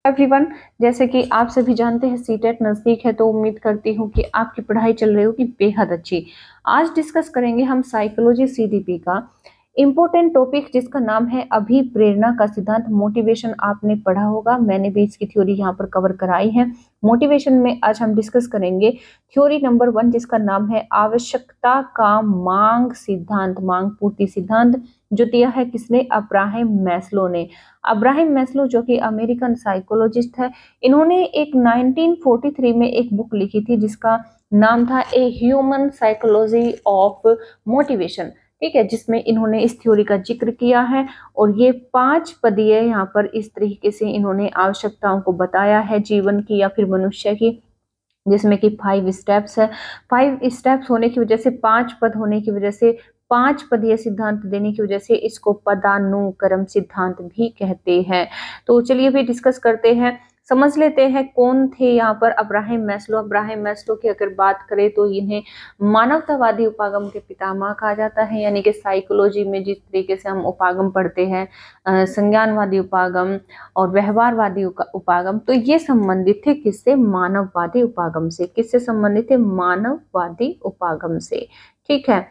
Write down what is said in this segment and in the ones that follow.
Everyone, जैसे कि आप सभी जानते हैं सीटेट नज़दीक है, तो उम्मीद करती हूँ कि आपकी पढ़ाई चल रही होगी बेहद अच्छी। आज डिस्कस करेंगे हम साइकोलॉजी सीडीपी का इम्पोर्टेंट टॉपिक जिसका नाम है अभिप्रेरणा का सिद्धांत। मोटिवेशन आपने पढ़ा होगा, मैंने भी इसकी थ्योरी यहाँ पर कवर कराई है। मोटिवेशन में आज हम डिस्कस करेंगे थ्योरी नंबर 1 जिसका नाम है आवश्यकता का मांग सिद्धांत, मांग पूर्ति सिद्धांत, जो दिया है किसने? अब्राहम मैस्लो ने। अब्राहम मैस्लो जो कि अमेरिकन साइकोलॉजिस्ट है, इन्होंने एक 1943 में एक बुक लिखी थी जिसका नाम था a human psychology of motivation. ठीक है, जिसमें इन्होंने इस थ्योरी का जिक्र किया है और ये 5 पदीय यहाँ पर इस तरीके से इन्होंने आवश्यकताओं को बताया है जीवन की या फिर मनुष्य की, जिसमें कि 5 स्टेप्स है। 5 स्टेप्स होने की वजह से, 5 पद होने की वजह से, 5 पदीय सिद्धांत देने की वजह से इसको पदानुक्रम सिद्धांत भी कहते हैं। तो चलिए भी डिस्कस करते हैं, समझ लेते हैं कौन थे यहाँ पर अब्राहम मैस्लो। अब्राहम मैस्लो की अगर बात करें तो इन्हें मानवतावादी उपागम के पितामह कहा जाता है, यानी कि साइकोलॉजी में जिस तरीके से हम उपागम पढ़ते हैं, संज्ञानवादी उपागम और व्यवहारवादी उपागम, तो ये संबंधित थे किससे? मानववादी उपागम से। किससे संबंधित थे? मानववादी उपागम से। ठीक है,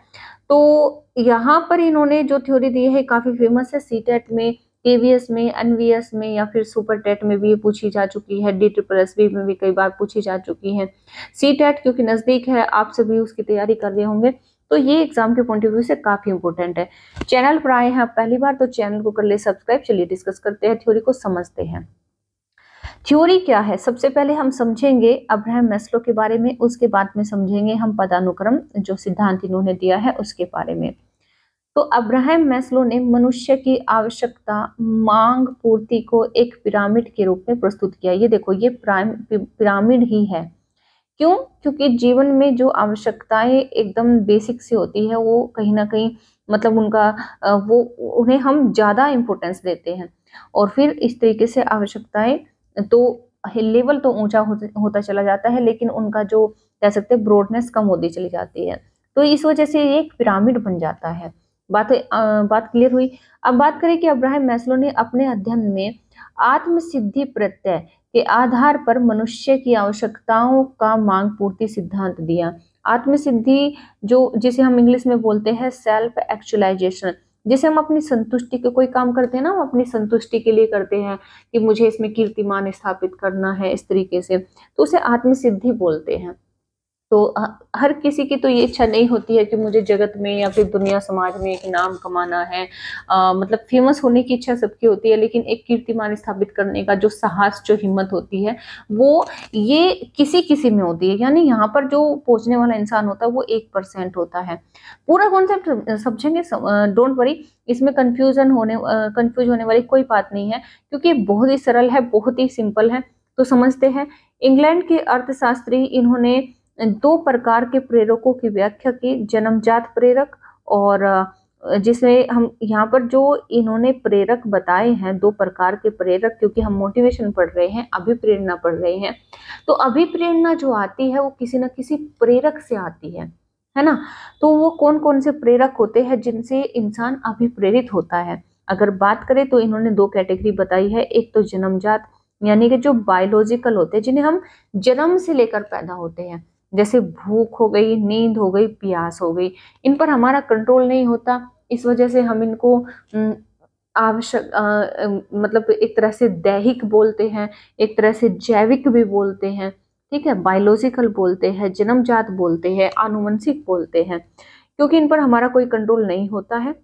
तो यहाँ पर इन्होंने जो थ्योरी दी है काफी फेमस है, सीटेट में, केवीएस में, एनवीएस में या फिर सुपर टेट में भी ये पूछी जा चुकी है, DSSB में भी कई बार पूछी जा चुकी है। सीटेट क्योंकि नजदीक है, आप सभी उसकी तैयारी कर रहे होंगे, तो ये एग्जाम के पॉइंट ऑफ व्यू से काफी इंपॉर्टेंट है। चैनल पर आए हैं आप पहली बार तो चैनल को कर ले सब्सक्राइब। चलिए डिस्कस करते हैं, थ्योरी को समझते हैं। थ्योरी क्या है, सबसे पहले हम समझेंगे अब्राहम मैस्लो के बारे में, उसके बाद में समझेंगे हम पदानुक्रम जो सिद्धांत इन्होंने दिया है उसके बारे में। तो अब्राहम मैस्लो ने मनुष्य की आवश्यकता मांग पूर्ति को एक पिरामिड के रूप में प्रस्तुत किया। ये देखो, ये पिरामिड ही है। क्यों? क्योंकि जीवन में जो आवश्यकताएं एकदम बेसिक सी होती है, वो कहीं ना कहीं मतलब उनका वो उन्हें हम ज्यादा इंपॉर्टेंस देते हैं, और फिर इस तरीके से आवश्यकताएं तो लेवल तो ऊंचा होता चला जाता है, लेकिन उनका जो कह सकते हैं ब्रॉडनेस कम होती चली जाती है। तो इस वजह से ये एक पिरामिड बन जाता है। बात क्लियर हुई। अब बात करें कि अब्राहम मैस्लो ने अपने अध्ययन में आत्मसिद्धि प्रत्यय के आधार पर मनुष्य की आवश्यकताओं का मांग पूर्ति सिद्धांत दिया। आत्मसिद्धि जो जिसे हम इंग्लिश में बोलते हैं सेल्फ एक्चुअलाइजेशन, जैसे हम अपनी संतुष्टि के कोई काम करते हैं ना, हम अपनी संतुष्टि के लिए करते हैं कि मुझे इसमें कीर्तिमान स्थापित करना है, इस तरीके से, तो उसे आत्मसिद्धि बोलते हैं। तो हर किसी की तो ये इच्छा नहीं होती है कि मुझे जगत में या फिर दुनिया समाज में एक नाम कमाना है, मतलब फेमस होने की इच्छा सबकी होती है, लेकिन एक कीर्तिमान स्थापित करने का जो साहस, जो हिम्मत होती है, वो ये किसी किसी में होती है। यानी यहाँ पर जो पहुंचने वाला इंसान होता है वो 1% होता है। पूरा कॉन्सेप्ट समझेंगे, डोंट वरी, इसमें कंफ्यूज होने वाली कोई बात नहीं है, क्योंकि बहुत ही सरल है, बहुत ही सिंपल है। तो समझते हैं। इंग्लैंड के अर्थशास्त्री इन्होंने 2 प्रकार के प्रेरकों की व्याख्या की, जन्मजात प्रेरक और जिसे हम यहाँ पर जो इन्होंने प्रेरक बताए हैं, 2 प्रकार के प्रेरक, क्योंकि हम मोटिवेशन पढ़ रहे हैं, अभिप्रेरणा पढ़ रहे हैं, तो अभिप्रेरणा जो आती है वो किसी न किसी प्रेरक से आती है ना। तो वो कौन कौन से प्रेरक होते हैं जिनसे इंसान अभिप्रेरित होता है? अगर बात करें तो इन्होंने 2 कैटेगरी बताई है। एक तो जन्मजात, यानी कि जो बायोलॉजिकल होते हैं, जिन्हें हम जन्म से लेकर पैदा होते हैं, जैसे भूख हो गई, नींद हो गई, प्यास हो गई, इन पर हमारा कंट्रोल नहीं होता, इस वजह से हम इनको आवश्यक मतलब एक तरह से दैहिक बोलते हैं, एक तरह से जैविक भी बोलते हैं। ठीक है, बायोलॉजिकल बोलते हैं, जन्मजात बोलते हैं, आनुवंशिक बोलते हैं, क्योंकि इन पर हमारा कोई कंट्रोल नहीं होता है,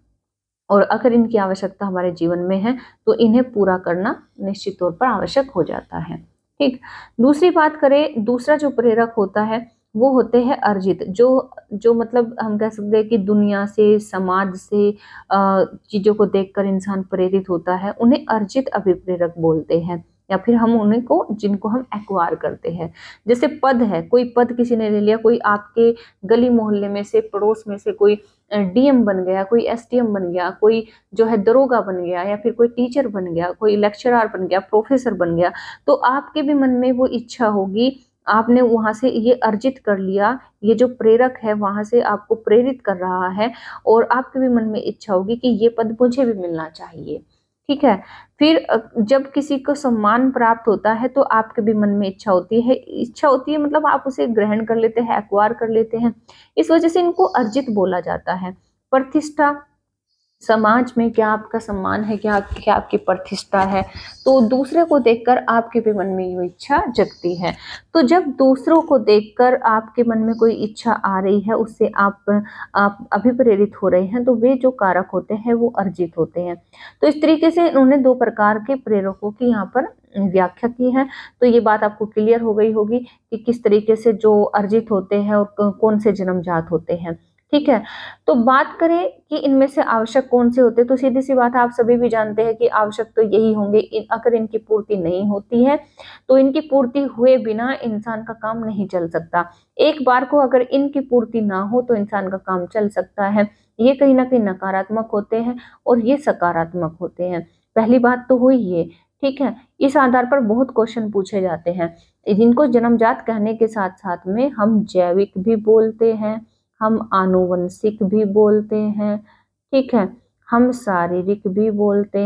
और अगर इनकी आवश्यकता हमारे जीवन में है तो इन्हें पूरा करना निश्चित तौर पर आवश्यक हो जाता है। ठीक, दूसरी बात करें, दूसरा जो प्रेरक होता है वो होते हैं अर्जित, जो जो मतलब हम कह सकते हैं कि दुनिया से, समाज से चीजों को देखकर इंसान प्रेरित होता है, उन्हें अर्जित अभिप्रेरक बोलते हैं, या फिर हम उन्हें को जिनको हम एक्वायर करते हैं। जैसे पद है, कोई पद किसी ने ले लिया, कोई आपके गली मोहल्ले में से, पड़ोस में से कोई DM बन गया, कोई SDM बन गया, कोई जो है दरोगा बन गया, या फिर कोई टीचर बन गया, कोई लेक्चरर बन गया, प्रोफेसर बन गया, तो आपके भी मन में वो इच्छा होगी, आपने वहां से ये अर्जित कर लिया, ये जो प्रेरक है वहां से आपको प्रेरित कर रहा है, और आपके भी मन में इच्छा होगी कि ये पद मुझे भी मिलना चाहिए। ठीक है। फिर जब किसी को सम्मान प्राप्त होता है तो आपके भी मन में इच्छा होती है मतलब आप उसे ग्रहण कर लेते हैं, एक्वायर कर लेते हैं। इस वजह से इनको अर्जित बोला जाता है। प्रतिष्ठा, समाज में क्या आपका सम्मान है, क्या क्या आपकी प्रतिष्ठा है, तो दूसरे को देखकर आपके भी मन में ये इच्छा जगती है। तो जब दूसरों को देखकर आपके मन में कोई इच्छा आ रही है, उससे आप अभिप्रेरित हो रहे हैं, तो वे जो कारक होते हैं वो अर्जित होते हैं। तो इस तरीके से उन्होंने दो प्रकार के प्रेरकों की यहाँ पर व्याख्या की है। तो ये बात आपको क्लियर हो गई होगी कि किस तरीके से जो अर्जित होते हैं और कौन से जन्मजात होते हैं। ठीक है। तो बात करें कि इनमें से आवश्यक कौन से होते हैं, तो सीधी सी बात है, आप सभी भी जानते हैं कि आवश्यक तो यही होंगे। अगर इनकी पूर्ति नहीं होती है तो इनकी पूर्ति हुए बिना इंसान का काम नहीं चल सकता। एक बार को अगर इनकी पूर्ति ना हो तो इंसान का काम चल सकता है। ये कहीं ना कहीं नकारात्मक होते हैं और ये सकारात्मक होते हैं। पहली बात तो हुई ये। ठीक है। इस आधार पर बहुत क्वेश्चन पूछे जाते हैं। इनको जन्मजात कहने के साथ साथ में हम जैविक भी बोलते हैं, हम आनुवंशिक भी बोलते हैं। ठीक है। हम शारीरिक भी बोलते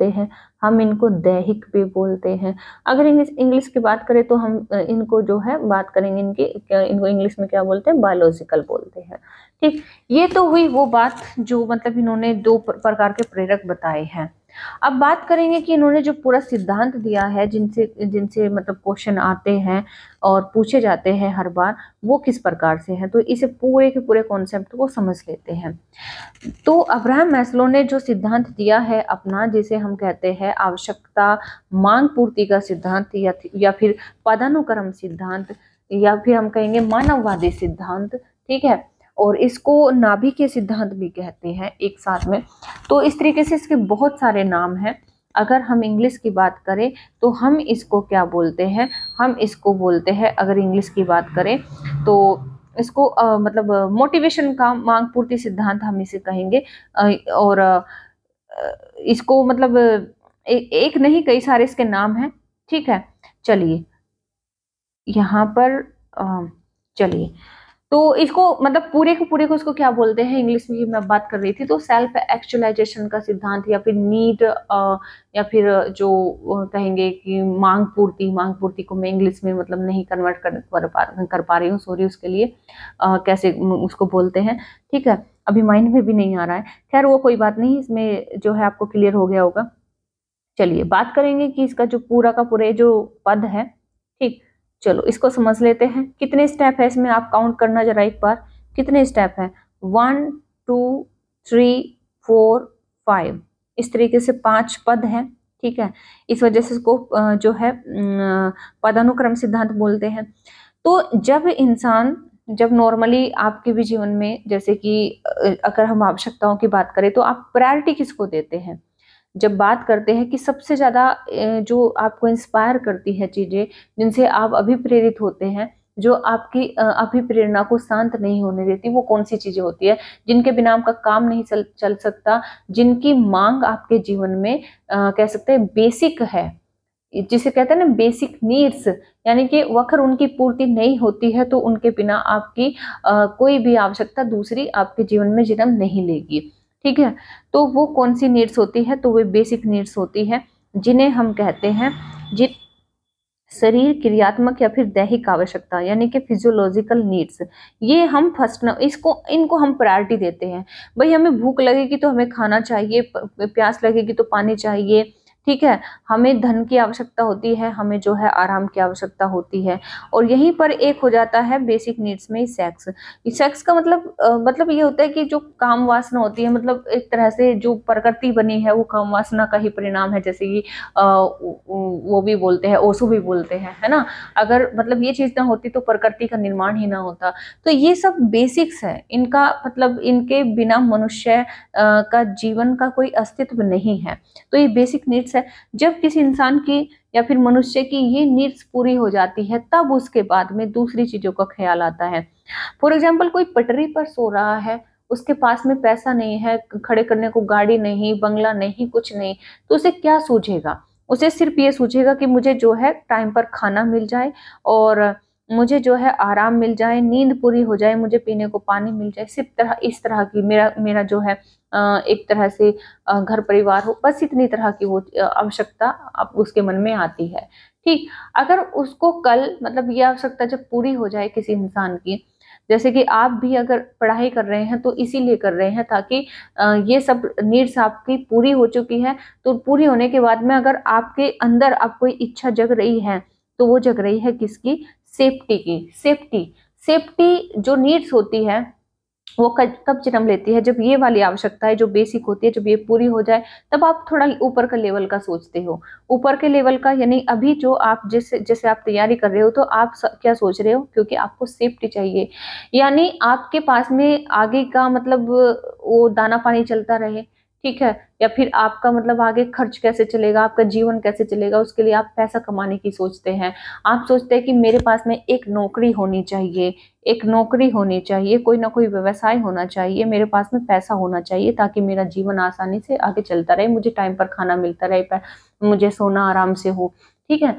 हैं, हम इनको दैहिक भी बोलते हैं। अगर इंग्लिश की बात करें तो हम इनको जो है बात करेंगे इनको इंग्लिश में क्या बोलते हैं, बायोलॉजिकल बोलते हैं। ठीक। ये तो हुई वो बात जो मतलब इन्होंने दो प्रकार के प्रेरक बताए हैं। अब बात करेंगे कि इन्होंने जो पूरा सिद्धांत दिया है, जिनसे जिनसे मतलब क्वेश्चन आते हैं और पूछे जाते हैं हर बार, वो किस प्रकार से है। तो इसे पूरे के पूरे कॉन्सेप्ट को समझ लेते हैं। तो अब्राहम मैस्लो ने जो सिद्धांत दिया है अपना, जिसे हम कहते हैं आवश्यकता मांग पूर्ति का सिद्धांत, या फिर पदानुक्रम सिद्धांत, या फिर हम कहेंगे मानववादी सिद्धांत। ठीक है। और इसको नाभिकीय सिद्धांत भी कहते हैं एक साथ में। तो इस तरीके से इसके बहुत सारे नाम हैं। अगर हम इंग्लिश की बात करें तो हम इसको क्या बोलते हैं, हम इसको बोलते हैं, अगर इंग्लिश की बात करें तो इसको मतलब मोटिवेशन का मांग पूर्ति सिद्धांत हम इसे कहेंगे। और इसको मतलब एक नहीं कई सारे इसके नाम हैं। ठीक है। चलिए यहाँ पर चलिए, तो इसको मतलब पूरे के पूरे को इसको क्या बोलते हैं, इंग्लिश में मैं बात कर रही थी, तो सेल्फ एक्चुअलाइजेशन का सिद्धांत, या फिर नीड, या फिर जो कहेंगे कि मांग पूर्ति को मैं इंग्लिश में मतलब नहीं कन्वर्ट कर पा रही हूँ, सॉरी उसके लिए। कैसे उसको बोलते हैं, ठीक है, अभी माइंड में भी नहीं आ रहा है। खैर वो कोई बात नहीं, इसमें जो है आपको क्लियर हो गया होगा। चलिए बात करेंगे कि इसका जो पूरा का पूरे जो पद है, ठीक, चलो इसको समझ लेते हैं। कितने स्टेप है इसमें, आप काउंट करना जरा एक बार, कितने स्टेप है, 1 2 3 4 5, इस तरीके से 5 पद हैं। ठीक है। इस वजह से इसको जो है पदानुक्रम सिद्धांत बोलते हैं। तो जब नॉर्मली आपके भी जीवन में, जैसे कि अगर हम आवश्यकताओं की बात करें तो आप प्रायोरिटी किसको देते हैं। जब बात करते हैं कि सबसे ज्यादा जो आपको इंस्पायर करती है चीजें, जिनसे आप अभिप्रेरित होते हैं, जो आपकी अभिप्रेरणा को शांत नहीं होने देती, वो कौन सी चीजें होती है, जिनके बिना आपका काम नहीं चल सकता, जिनकी मांग आपके जीवन में कह सकते हैं बेसिक है, जिसे कहते हैं ना बेसिक नीड्स, यानी कि अगर उनकी पूर्ति नहीं होती है तो उनके बिना आपकी कोई भी आवश्यकता दूसरी आपके जीवन में जन्म नहीं लेगी। ठीक है। तो वो कौन सी नीड्स होती है, तो वे बेसिक नीड्स होती है, जिन्हें हम कहते हैं शरीर क्रियात्मक या फिर दैहिक आवश्यकता, यानी कि फिजियोलॉजिकल नीड्स। ये हम इनको हम प्रायोरिटी देते हैं। भाई हमें भूख लगेगी तो हमें खाना चाहिए, प्यास लगेगी तो पानी चाहिए। ठीक है। हमें धन की आवश्यकता होती है, हमें जो है आराम की आवश्यकता होती है। और यहीं पर एक हो जाता है बेसिक नीड्स में सेक्स का मतलब ये होता है कि जो काम वासना होती है, मतलब एक तरह से जो प्रकृति बनी है वो काम वासना का ही परिणाम है। जैसे कि वो भी बोलते हैं, ओशो भी बोलते हैं, है ना, अगर मतलब ये चीज ना होती तो प्रकृति का निर्माण ही ना होता। तो ये सब बेसिक्स है, इनका मतलब इनके बिना मनुष्य का जीवन का कोई अस्तित्व नहीं है। तो ये बेसिक नीड्स है। जब किसी इंसान की या फिर मनुष्य की ये नीड्स पूरी हो जाती है, तब उसके बाद में दूसरी चीजों का ख्याल आता है। फॉर एग्जाम्पल, कोई पटरी पर सो रहा है, उसके पास में पैसा नहीं है, खड़े करने को गाड़ी नहीं, बंगला नहीं, कुछ नहीं, तो उसे क्या सूझेगा, उसे सिर्फ ये सूझेगा कि मुझे जो है टाइम पर खाना मिल जाए और मुझे जो है आराम मिल जाए, नींद पूरी हो जाए, मुझे पीने को पानी मिल जाए, सिर्फ इस तरह की मेरा मेरा जो है एक तरह से घर परिवार हो, बस इतनी तरह की वो आवश्यकता अब उसके मन में आती है। ठीक, अगर उसको कल मतलब ये आवश्यकता जब पूरी हो जाए किसी इंसान की, जैसे कि आप भी अगर पढ़ाई कर रहे हैं तो इसीलिए कर रहे हैं ताकि ये सब नीड्स आपकी पूरी हो चुकी है, तो पूरी होने के बाद में अगर आपके अंदर अब कोई इच्छा जग रही है, तो वो जग रही है किसकी? सेफ्टी की। सेफ्टी, सेफ्टी जो नीड्स होती है वो कब जन्म लेती है? जब ये वाली आवश्यकताएं जो बेसिक होती है जब ये पूरी हो जाए, तब आप थोड़ा ऊपर का लेवल का सोचते हो। ऊपर के लेवल का यानी अभी जो आप जैसे जैसे आप तैयारी कर रहे हो, तो आप क्या सोच रहे हो? क्योंकि आपको सेफ्टी चाहिए, यानी आपके पास में आगे का मतलब वो दाना पानी चलता रहे, ठीक है, या फिर आपका मतलब आगे खर्च कैसे चलेगा, आपका जीवन कैसे चलेगा, उसके लिए आप पैसा कमाने की सोचते हैं। आप सोचते हैं कि मेरे पास में एक नौकरी होनी चाहिए, एक नौकरी होनी चाहिए, कोई ना कोई व्यवसाय होना चाहिए, मेरे पास में पैसा होना चाहिए ताकि मेरा जीवन आसानी से आगे चलता रहे, मुझे टाइम पर खाना मिलता रहे, मुझे सोना आराम से हो। ठीक है,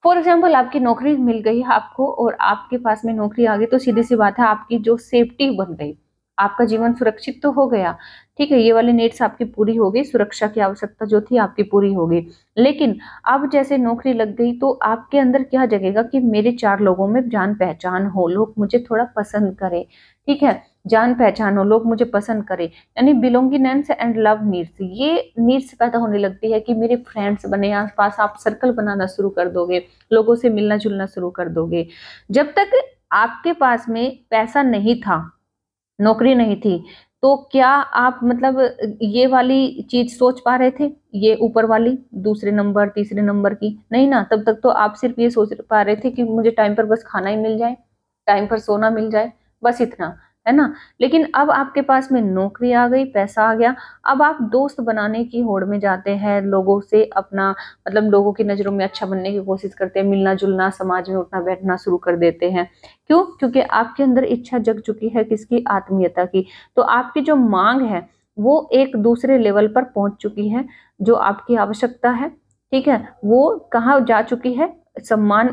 फॉर एग्जाम्पल आपकी नौकरी मिल गई आपको और आपके पास में नौकरी आ गई, तो सीधी सी बात है आपकी जो सेफ्टी बन गई, आपका जीवन सुरक्षित तो हो गया। ठीक है, ये वाली नीड्स आपकी पूरी हो गई, सुरक्षा की आवश्यकता जो थी आपकी पूरी हो गई। लेकिन अब जैसे नौकरी लग गई तो आपके अंदर क्या जगेगा कि मेरे 4 लोगों में जान पहचान हो, लोग मुझे थोड़ा पसंद करें। ठीक है, जान पहचान हो, लोग मुझे पसंद करें, यानी बिलोंगिनेंस एंड लव नीड्स, ये नीड्स पैदा होने लगती है कि मेरे फ्रेंड्स बने आसपास, आप सर्कल बनाना शुरू कर दोगे, लोगों से मिलना जुलना शुरू कर दोगे। जब तक आपके पास में पैसा नहीं था, नौकरी नहीं थी, तो क्या आप मतलब ये वाली चीज सोच पा रहे थे? ये ऊपर वाली दूसरे नंबर तीसरे नंबर की नहीं ना, तब तक तो आप सिर्फ ये सोच पा रहे थे कि मुझे टाइम पर बस खाना ही मिल जाए, टाइम पर सोना मिल जाए, बस इतना, है ना। लेकिन अब आपके पास में नौकरी आ गई, पैसा आ गया, अब आप दोस्त बनाने की होड़ में जाते हैं, लोगों से अपना मतलब लोगों की नजरों में अच्छा बनने की कोशिश करते हैं, मिलना जुलना, समाज में उठना बैठना शुरू कर देते हैं। क्यों? क्योंकि आपके अंदर इच्छा जग चुकी है किसकी? आत्मीयता की। तो आपकी जो मांग है वो एक दूसरे लेवल पर पहुंच चुकी है, जो आपकी आवश्यकता है, ठीक है, वो कहाँ जा चुकी है? सम्मान,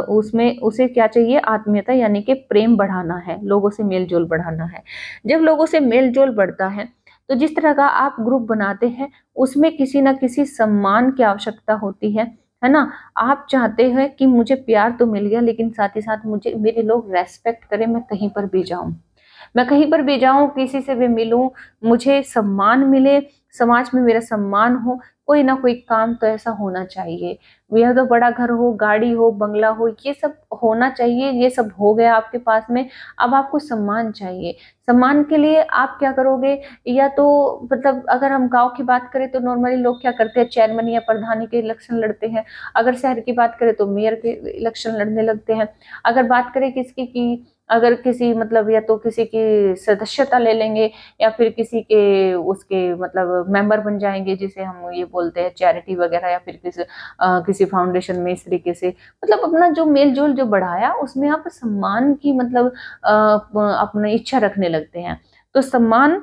उसमें उसे क्या चाहिए? आत्मीयता, यानी कि प्रेम बढ़ाना है, लोगों से मेल जोल बढ़ाना है। जब लोगों से मेल जोल बढ़ता है तो जिस तरह का आप ग्रुप बनाते हैं उसमें किसी ना किसी सम्मान की आवश्यकता होती है ना। आप चाहते हैं कि मुझे प्यार तो मिल गया लेकिन साथ ही साथ मुझे मेरे लोग रेस्पेक्ट करें, मैं कहीं पर भी जाऊं, मैं कहीं पर भी जाऊं, किसी से भी मिलूं, मुझे सम्मान मिले, समाज में मेरा सम्मान हो, कोई ना कोई काम तो ऐसा होना चाहिए। यह तो बड़ा घर हो, गाड़ी हो, बंगला हो, ये सब होना चाहिए, ये सब हो गया आपके पास में। अब आपको सम्मान चाहिए, सम्मान के लिए आप क्या करोगे? या तो मतलब अगर हम गांव की बात करें तो नॉर्मली लोग क्या करते हैं? चेयरमैन या प्रधानी के इलेक्शन लड़ते हैं। अगर शहर की बात करें तो मेयर के इलेक्शन लड़ने लगते हैं। अगर बात करें किसकी की, अगर किसी मतलब या तो किसी की सदस्यता ले लेंगे या फिर किसी के उसके मतलब मेंबर बन जाएंगे, जिसे हम ये बोलते हैं चैरिटी वगैरह, या फिर किसी फाउंडेशन में, इस तरीके से मतलब अपना जो मेल जोल जो बढ़ाया उसमें आप सम्मान की मतलब अपनी इच्छा रखने लगते हैं, तो सम्मान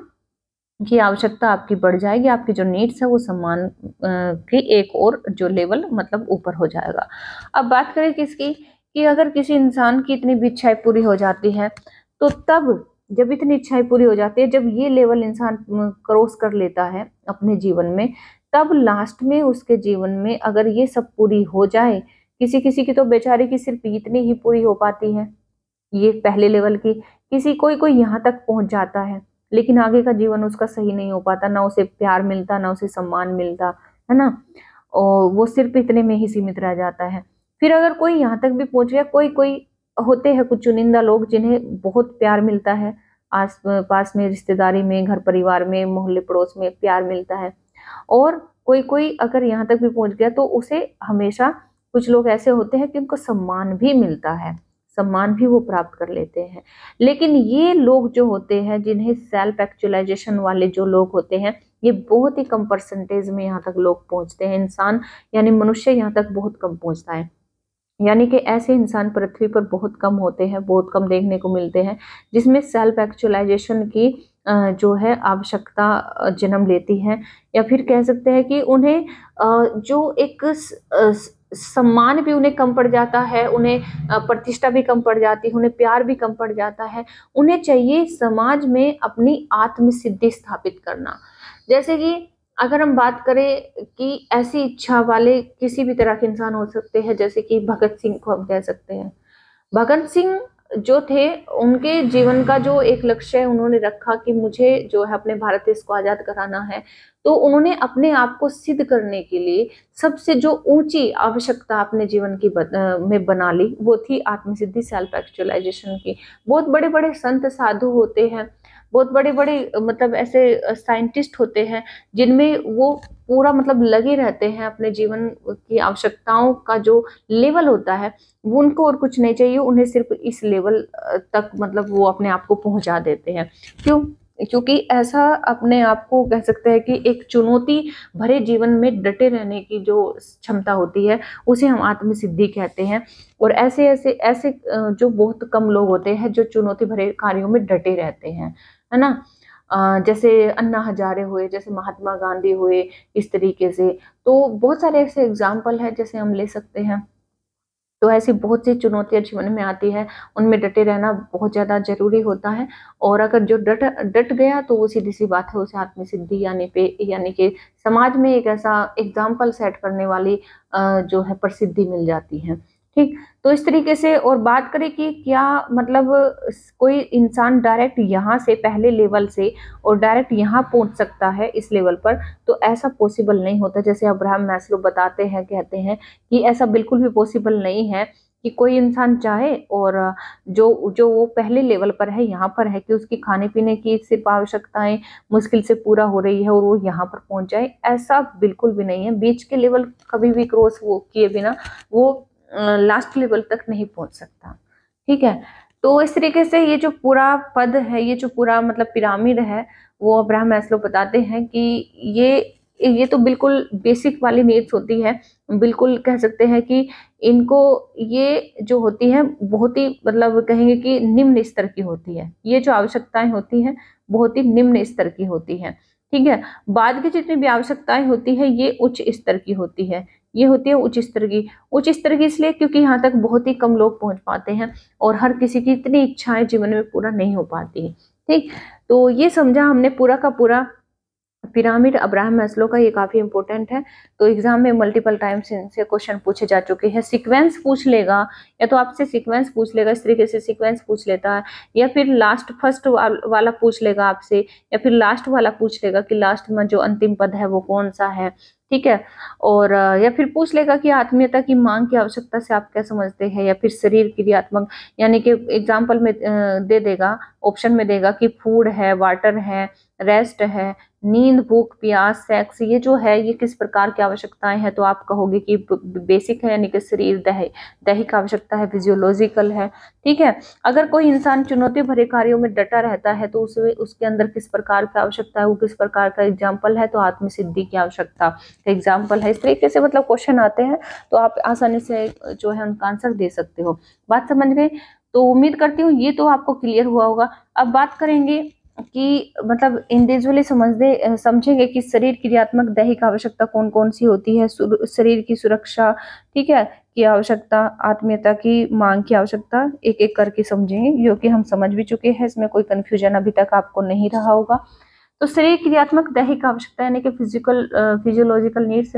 की आवश्यकता आपकी बढ़ जाएगी, आपकी जो नीड्स है वो सम्मान की एक और जो लेवल मतलब ऊपर हो जाएगा। अब बात करें किसकी, कि अगर किसी इंसान की इतनी भी इच्छाएं पूरी हो जाती है, तो तब जब इतनी इच्छाएं पूरी हो जाती है, जब ये लेवल इंसान क्रॉस कर लेता है अपने जीवन में, तब लास्ट में उसके जीवन में अगर ये सब पूरी हो जाए, किसी किसी की तो बेचारे की सिर्फ इतनी ही पूरी हो पाती है, ये पहले लेवल की, किसी कोई कोई यहाँ तक पहुंच जाता है लेकिन आगे का जीवन उसका सही नहीं हो पाता, ना उसे प्यार मिलता, ना उसे सम्मान मिलता, है ना, और वो सिर्फ इतने में ही सीमित रह जाता है। फिर अगर कोई यहाँ तक भी पहुंच गया, कोई कोई होते हैं कुछ चुनिंदा लोग जिन्हें बहुत प्यार मिलता है, आस पास में, रिश्तेदारी में, घर परिवार में, मोहल्ले पड़ोस में प्यार मिलता है, और कोई कोई अगर यहाँ तक भी पहुंच गया तो उसे हमेशा, कुछ लोग ऐसे होते हैं कि उनको सम्मान भी मिलता है, सम्मान भी वो प्राप्त कर लेते हैं। लेकिन ये लोग जो होते हैं, जिन्हें सेल्फ एक्चुअलाइजेशन वाले जो लोग होते हैं, ये बहुत ही कम परसेंटेज में यहाँ तक लोग पहुंचते हैं, इंसान यानी मनुष्य यहाँ तक बहुत कम पहुंचता है। यानी कि ऐसे इंसान पृथ्वी पर बहुत कम होते हैं, बहुत कम देखने को मिलते हैं, जिसमें सेल्फ एक्चुअलाइजेशन की जो है आवश्यकता जन्म लेती है, या फिर कह सकते हैं कि उन्हें जो एक सम्मान भी उन्हें कम पड़ जाता है, उन्हें प्रतिष्ठा भी कम पड़ जाती है, उन्हें प्यार भी कम पड़ जाता है। उन्हें चाहिए समाज में अपनी आत्मसिद्धि स्थापित करना। जैसे कि अगर हम बात करें कि ऐसी इच्छा वाले किसी भी तरह के इंसान हो सकते हैं, जैसे कि भगत सिंह को हम कह सकते हैं। भगत सिंह जो थे, उनके जीवन का जो एक लक्ष्य उन्होंने रखा कि मुझे जो है अपने भारत देश को आजाद कराना है, तो उन्होंने अपने आप को सिद्ध करने के लिए सबसे जो ऊंची आवश्यकता अपने जीवन की में बना ली, वो थी आत्मसिद्धि, सेल्फ एक्चुअलाइजेशन की। बहुत बड़े बड़े संत साधु होते हैं, बहुत बड़े बड़े मतलब ऐसे साइंटिस्ट होते हैं, जिनमें वो पूरा मतलब लगे रहते हैं अपने जीवन की आवश्यकताओं का जो लेवल होता है, वो उनको और कुछ नहीं चाहिए, उन्हें सिर्फ इस लेवल तक मतलब वो अपने आप को पहुंचा देते हैं। क्यों? क्योंकि ऐसा अपने आप को कह सकते हैं कि एक चुनौती भरे जीवन में डटे रहने की जो क्षमता होती है, उसे हम आत्मसिद्धि कहते हैं। और ऐसे ऐसे ऐसे जो बहुत कम लोग होते हैं जो चुनौती भरे कार्यों में डटे रहते हैं, है ना। जैसे अन्ना हजारे हुए, जैसे महात्मा गांधी हुए, इस तरीके से तो बहुत सारे ऐसे एग्जाम्पल है जैसे हम ले सकते हैं। तो ऐसी बहुत सी चुनौतियाँ जीवन में आती है, उनमें डटे रहना बहुत ज़्यादा ज़रूरी होता है। और अगर जो डट गया तो वो सीधी-सी बात है, उसे आत्मसिद्धि यानी कि समाज में एक ऐसा एग्ज़ाम्पल सेट करने वाली जो है प्रसिद्धि मिल जाती है। ठीक? तो इस तरीके से और बात करें कि क्या मतलब कोई इंसान डायरेक्ट यहाँ से पहले लेवल से और डायरेक्ट यहाँ पहुँच सकता है इस लेवल पर, तो ऐसा पॉसिबल नहीं होता। जैसे अब्राहम मैस्लो बताते हैं, कहते हैं कि ऐसा बिल्कुल भी पॉसिबल नहीं है कि कोई इंसान चाहे और जो जो वो पहले लेवल पर है, यहाँ पर है कि उसकी खाने-पीने की सिर्फ़ आवश्यकताएँ मुश्किल से पूरा हो रही है और वो यहाँ पर पहुँच जाए, ऐसा बिल्कुल भी नहीं है। बीच के लेवल कभी भी क्रॉस वो किए बिना वो लास्ट लेवल तक नहीं पहुँच सकता। ठीक है? तो इस तरीके से ये जो पूरा पद है, ये जो पूरा मतलब पिरामिड है, वो अब्राहम मैस्लो बताते हैं कि ये तो बिल्कुल बेसिक वाली नीड्स होती है। बिल्कुल कह सकते हैं कि इनको ये जो होती है बहुत ही मतलब कहेंगे कि निम्न स्तर की होती है। ये जो आवश्यकताएँ होती हैं, बहुत ही निम्न स्तर की होती हैं। ठीक है? बाद की जितनी भी आवश्यकताएँ होती हैं, ये उच्च स्तर की होती है। ये होती है उच्च स्तर की। उच्च स्तर की इसलिए क्योंकि यहाँ तक बहुत ही कम लोग पहुँच पाते हैं और हर किसी की इतनी इच्छाएँ जीवन में पूरा नहीं हो पाती हैं। ठीक? तो ये समझा हमने पूरा का पूरा पिरामिड अब्राहम मैस्लो का, ये काफ़ी इम्पोर्टेंट है। तो एग्ज़ाम में मल्टीपल टाइम्स इनसे क्वेश्चन पूछे जा चुके हैं। सीक्वेंस पूछ लेगा, या तो आपसे सीक्वेंस पूछ लेगा, इस तरीके से सीक्वेंस पूछ लेता है, या फिर लास्ट फर्स्ट वाला पूछ लेगा आपसे, या फिर लास्ट वाला पूछ लेगा कि लास्ट में जो अंतिम पद है वो कौन-सा है, ठीक है? और या फिर पूछ लेगा कि आत्मीयता की माँग की आवश्यकता से आप क्या समझते हैं, या फिर शरीर क्रियात्मक यानी कि एग्ज़ाम्पल में दे देगा, ऑप्शन में देगा कि फूड है, वाटर है, रेस्ट है, नींद, भूख, प्यास, सेक्स, ये जो है ये किस प्रकार की आवश्यकताएँ हैं, तो आप कहोगे कि बेसिक है यानी कि शरीर दैहिक आवश्यकता है, फिजियोलॉजिकल है, ठीक है। अगर कोई इंसान चुनौती भरे कार्यों में डटा रहता है तो उसे उसके अंदर किस प्रकार की आवश्यकता है, वो किस प्रकार का एग्जाम्पल है, तो आत्मसिद्धि की आवश्यकता का एग्जाम्पल है। इस तरीके से मतलब क्वेश्चन आते हैं तो आप आसानी से जो है उनका आंसर दे सकते हो। बात समझ गए? तो उम्मीद करती हूँ ये तो आपको क्लियर हुआ होगा। अब बात करेंगे कि मतलब इंडिविजुअली समझेंगे कि शरीर क्रियात्मक दैहिक आवश्यकता कौन-कौन सी होती है, शरीर की सुरक्षा, ठीक है, की आवश्यकता, आत्मीयता की मांग की आवश्यकता, एक-एक करके समझेंगे, जो कि हम समझ भी चुके हैं, इसमें कोई कन्फ्यूजन अभी तक आपको नहीं रहा होगा। तो शरीर क्रियात्मक दैहिक आवश्यकता यानी कि फिजियोलॉजिकल नीड्स,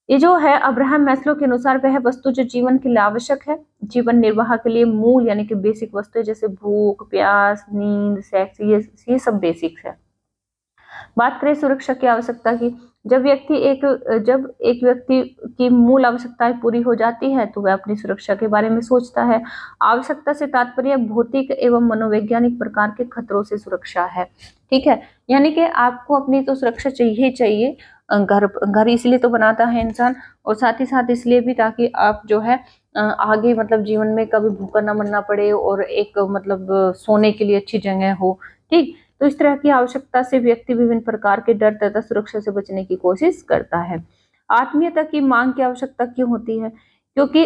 ये जो है अब्राहम मैस्लो के अनुसार वह वस्तु जो जीवन के लिए आवश्यक है, जीवन निर्वाह के लिए मूल यानी कि बेसिक वस्तु है, जैसे भूख, प्यास, नींद, सेक्स, ये सब बेसिक्स है। बात करें सुरक्षा की आवश्यकता की, जब एक व्यक्ति की मूल आवश्यकताएं पूरी हो जाती है तो वह अपनी सुरक्षा के बारे में सोचता है। आवश्यकता से तात्पर्य भौतिक एवं मनोवैज्ञानिक प्रकार के खतरों से सुरक्षा है। ठीक है, यानी कि आपको अपनी तो सुरक्षा चाहिए ही चाहिए। घर इसलिए तो बनाता है इंसान, और साथ ही साथ इसलिए भी ताकि आप जो है आगे मतलब जीवन में कभी भूखा ना मरना पड़े और एक मतलब सोने के लिए अच्छी जगह हो। ठीक, तो इस तरह की आवश्यकता से व्यक्ति विभिन्न प्रकार के डर तथा सुरक्षा से बचने की कोशिश करता है। आत्मीयता की मांग की आवश्यकता क्यों होती है? क्योंकि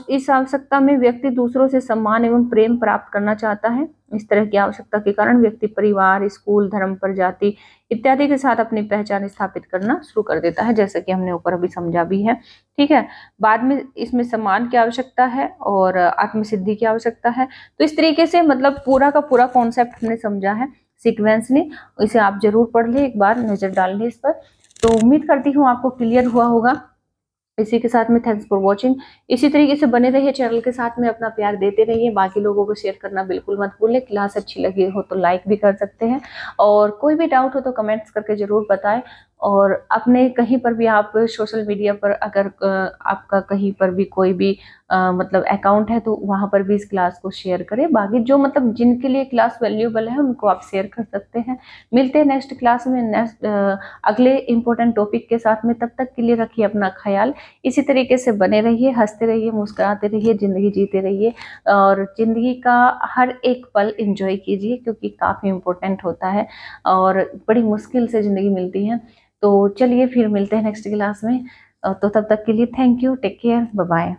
इस आवश्यकता में व्यक्ति दूसरों से सम्मान एवं प्रेम प्राप्त करना चाहता है। इस तरह की आवश्यकता के कारण व्यक्ति परिवार, स्कूल, धर्म, प्रजाति इत्यादि के साथ अपनी पहचान स्थापित करना शुरू कर देता है, जैसा कि हमने ऊपर अभी समझा भी है। ठीक है, बाद में इसमें सम्मान की आवश्यकता है और आत्मसिद्धि की आवश्यकता है। तो इस तरीके से मतलब पूरा का पूरा कॉन्सेप्ट हमने समझा है सीक्वेंस में। इसे आप जरूर पढ़ ले, एक बार नजर डाल ले इस पर। तो उम्मीद करती हूँ आपको क्लियर हुआ होगा। इसी के साथ में थैंक्स फॉर वॉचिंग। इसी तरीके से बने रहिए चैनल के साथ में, अपना प्यार देते रहिए, बाकी लोगों को शेयर करना बिल्कुल मत भूलें। क्लास अच्छी लगी हो तो लाइक भी कर सकते हैं, और कोई भी डाउट हो तो कमेंट्स करके जरूर बताएं। और अपने कहीं पर भी आप सोशल मीडिया पर अगर आपका कहीं पर भी कोई भी मतलब अकाउंट है तो वहां पर भी इस क्लास को शेयर करें। बाकी जो मतलब जिनके लिए क्लास वैल्यूएबल है उनको आप शेयर कर सकते हैं। मिलते हैं नेक्स्ट क्लास में नेक्स्ट अगले इंपॉर्टेंट टॉपिक के साथ में। तब तक के लिए रखिए अपना ख्याल। इसी तरीके से बने रहिए, हंसते रहिए, मुस्कुराते रहिए, जिंदगी जीते रहिए, और जिंदगी का हर एक पल एंजॉय कीजिए, क्योंकि काफ़ी इम्पोर्टेंट होता है और बड़ी मुश्किल से ज़िंदगी मिलती है। तो चलिए फिर मिलते हैं नेक्स्ट क्लास में। तो तब तक के लिए thank you, take care, bye bye.